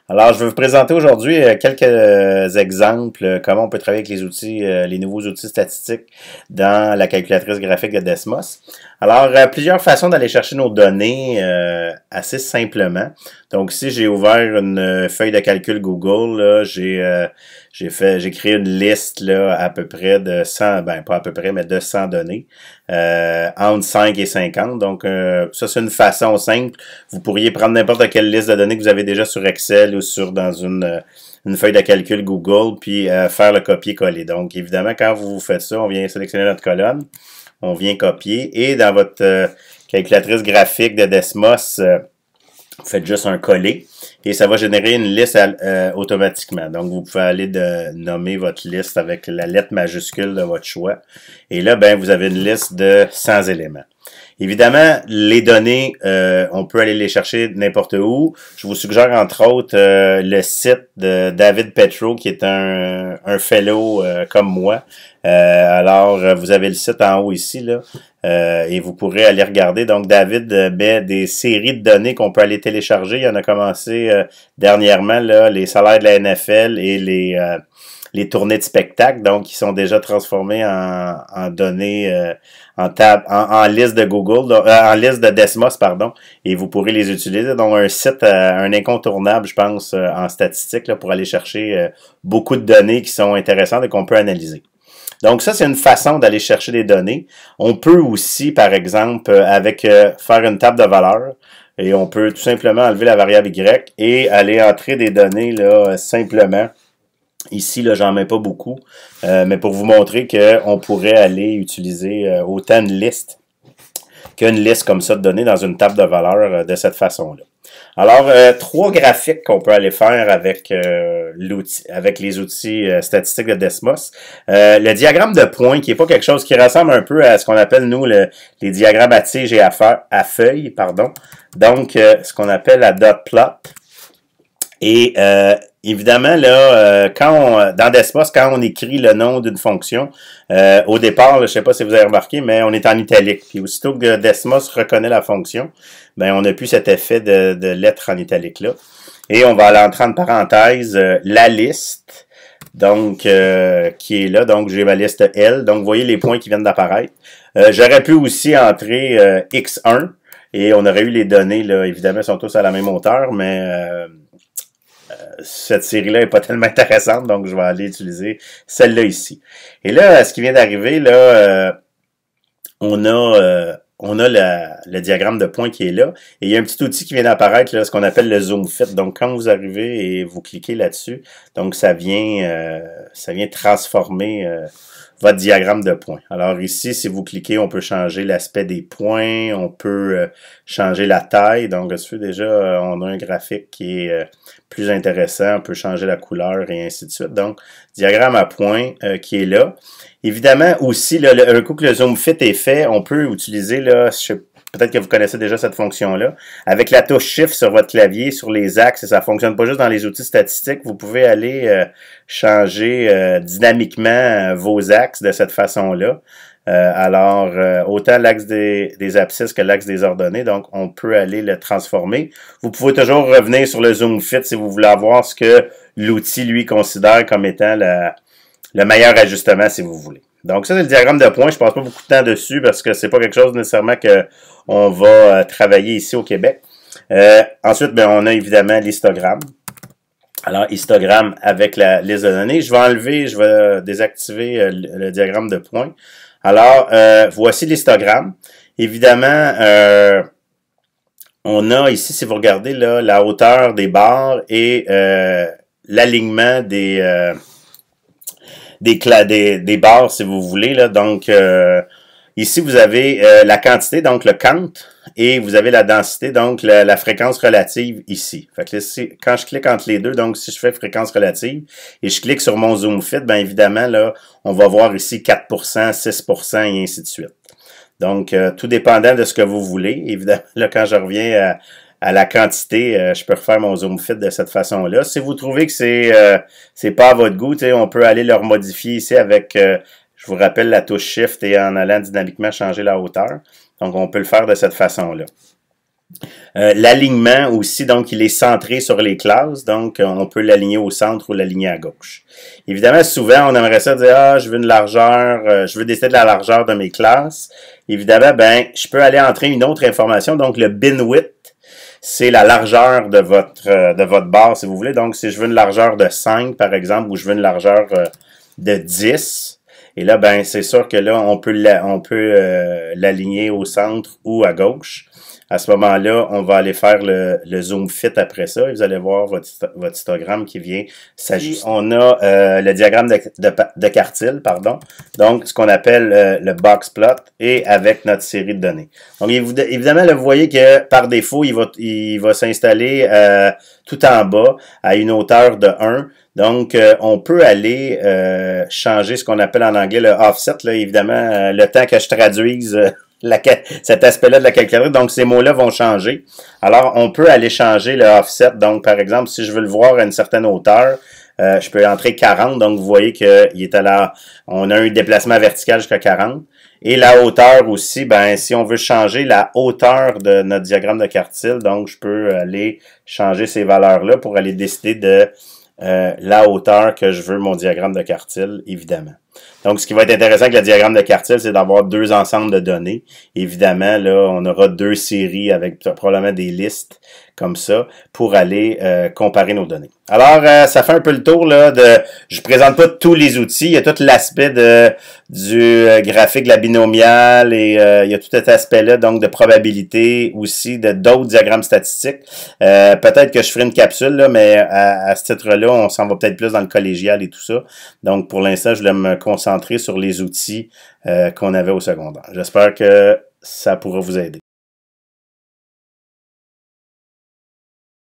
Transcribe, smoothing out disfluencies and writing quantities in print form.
Alors, je vais vous présenter aujourd'hui quelques exemples comment on peut travailler avec les outils, les nouveaux outils statistiques dans la calculatrice graphique de Desmos. Alors, plusieurs façons d'aller chercher nos données assez simplement. Donc ici, j'ai ouvert une feuille de calcul Google. Là, j'ai créé une liste là à peu près de 100, ben pas à peu près, mais de 100 données entre 5 et 50. Donc ça, c'est une façon simple. Vous pourriez prendre n'importe quelle liste de données que vous avez déjà sur Excel ou dans une feuille de calcul Google, puis faire le copier-coller. Donc, évidemment, quand vous faites ça, on vient sélectionner notre colonne, on vient copier, et dans votre calculatrice graphique de Desmos, vous faites juste un coller, et ça va générer une liste automatiquement. Donc, vous pouvez aller nommer votre liste avec la lettre majuscule de votre choix. Et là, ben, vous avez une liste de 100 éléments. Évidemment, les données, on peut aller les chercher n'importe où. Je vous suggère entre autres le site de David Petro, qui est un fellow comme moi. Alors, vous avez le site en haut ici, là, et vous pourrez aller regarder. Donc, David met des séries de données qu'on peut aller télécharger. Il en a commencé dernièrement, là, les salaires de la NFL et les tournées de spectacle, donc qui sont déjà transformées en données en liste de Google, en liste de Desmos, pardon, et vous pourrez les utiliser. Donc un site, un incontournable, je pense, en statistique, là, pour aller chercher beaucoup de données qui sont intéressantes et qu'on peut analyser. Donc ça, c'est une façon d'aller chercher des données. On peut aussi, par exemple, faire une table de valeurs. Et on peut tout simplement enlever la variable Y et aller entrer des données là simplement. Ici, là, j'en mets pas beaucoup, mais pour vous montrer qu'on pourrait aller utiliser autant une liste qu'une liste comme ça de données dans une table de valeurs de cette façon-là. Alors, trois graphiques qu'on peut aller faire avec avec les outils statistiques de Desmos. Le diagramme de points, qui est pas quelque chose qui ressemble un peu à ce qu'on appelle, nous, les diagrammes à tige et à feuille, pardon. Donc, ce qu'on appelle la dot plot. Et évidemment, là, dans Desmos, quand on écrit le nom d'une fonction, au départ, là, je ne sais pas si vous avez remarqué, mais on est en italique. Puis aussitôt que Desmos reconnaît la fonction, ben on n'a plus cet effet de lettre en italique là. Et on va aller entrer en parenthèse la liste, donc qui est là. Donc j'ai ma liste L. Donc vous voyez les points qui viennent d'apparaître. J'aurais pu aussi entrer X1 et on aurait eu les données là. Évidemment, elles sont tous à la même hauteur, mais cette série-là est pas tellement intéressante, donc je vais aller utiliser celle-là ici. Et là, ce qui vient d'arriver, là, on a le diagramme de points qui est là, et il y a un petit outil qui vient d'apparaître, là, ce qu'on appelle le zoom fit. Donc, quand vous arrivez et vous cliquez là-dessus, donc ça vient transformer votre diagramme de points. Alors ici, si vous cliquez, on peut changer l'aspect des points, on peut changer la taille. Donc, déjà, on a un graphique qui est plus intéressant, on peut changer la couleur et ainsi de suite. Donc, diagramme à points qui est là. Évidemment, aussi, là, un coup que le zoom fit est fait, on peut utiliser, là, peut-être que vous connaissez déjà cette fonction-là, avec la touche Shift sur votre clavier, sur les axes, et ça fonctionne pas juste dans les outils statistiques, vous pouvez aller changer dynamiquement vos axes de cette façon-là. Alors, autant l'axe des abscisses que l'axe des ordonnées, donc on peut aller le transformer. Vous pouvez toujours revenir sur le zoom fit si vous voulez avoir ce que l'outil, lui, considère comme étant le meilleur ajustement, si vous voulez. Donc ça, c'est le diagramme de points. Je passe pas beaucoup de temps dessus parce que c'est pas quelque chose nécessairement qu'on va travailler ici au Québec. Ensuite, ben, on a évidemment l'histogramme. Alors, histogramme avec la liste de données. Je vais désactiver le diagramme de points. Alors, voici l'histogramme. Évidemment, on a ici, si vous regardez là, la hauteur des barres et l'alignement des barres, si vous voulez. Là. Donc, ici, vous avez la quantité, donc le count, et vous avez la densité, donc la fréquence relative ici. Fait que là, quand je clique entre les deux, donc si je fais fréquence relative, et je clique sur mon zoom fit, bien évidemment, là, on va voir ici 4%, 6% et ainsi de suite. Donc, tout dépendant de ce que vous voulez. Évidemment, là, quand je reviens à la quantité, je peux refaire mon zoom fit de cette façon-là. Si vous trouvez que c'est pas à votre goût, on peut aller le remodifier ici avec, je vous rappelle, la touche Shift et en allant dynamiquement changer la hauteur. Donc, on peut le faire de cette façon-là. L'alignement aussi, donc, il est centré sur les classes, donc on peut l'aligner au centre ou l'aligner à gauche. Évidemment, souvent, on aimerait ça dire, je veux une largeur, je veux décider de la largeur de mes classes. Évidemment, ben, je peux aller entrer une autre information, donc le bin width, c'est la largeur de votre barre, si vous voulez. Donc, si je veux une largeur de 5, par exemple, ou je veux une largeur de 10, et là, ben, c'est sûr que là, on peut l'aligner au centre ou à gauche. À ce moment-là, on va aller faire le zoom fit après ça et vous allez voir votre histogramme qui vient s'ajuster. On a le diagramme de quartile, pardon. Donc, ce qu'on appelle le box plot et avec notre série de données. Donc, évidemment, là, vous voyez que par défaut, il va s'installer tout en bas à une hauteur de 1. Donc, on peut aller changer ce qu'on appelle en anglais le offset. Là, évidemment, le temps que je traduise cet aspect-là de la calculatrice. Donc, ces mots-là vont changer. Alors, on peut aller changer le offset. Donc, par exemple, si je veux le voir à une certaine hauteur, je peux entrer 40. Donc, vous voyez qu'il est on a un déplacement vertical jusqu'à 40. Et la hauteur aussi, ben, si on veut changer la hauteur de notre diagramme de quartile, donc, je peux aller changer ces valeurs-là pour aller décider de la hauteur que je veux mon diagramme de quartile, évidemment. Donc, ce qui va être intéressant avec le diagramme de quartile, c'est d'avoir deux ensembles de données. Évidemment, là, on aura deux séries avec probablement des listes comme ça pour aller comparer nos données. Alors, ça fait un peu le tour là je présente pas tous les outils, il y a tout l'aspect du graphique de la binomiale et il y a tout cet aspect-là, donc de probabilité aussi, de d'autres diagrammes statistiques. Peut-être que je ferai une capsule, là, mais à ce titre-là, on s'en va peut-être plus dans le collégial et tout ça. Donc, pour l'instant, je voulais me concentrer sur les outils qu'on avait au secondaire. J'espère que ça pourra vous aider.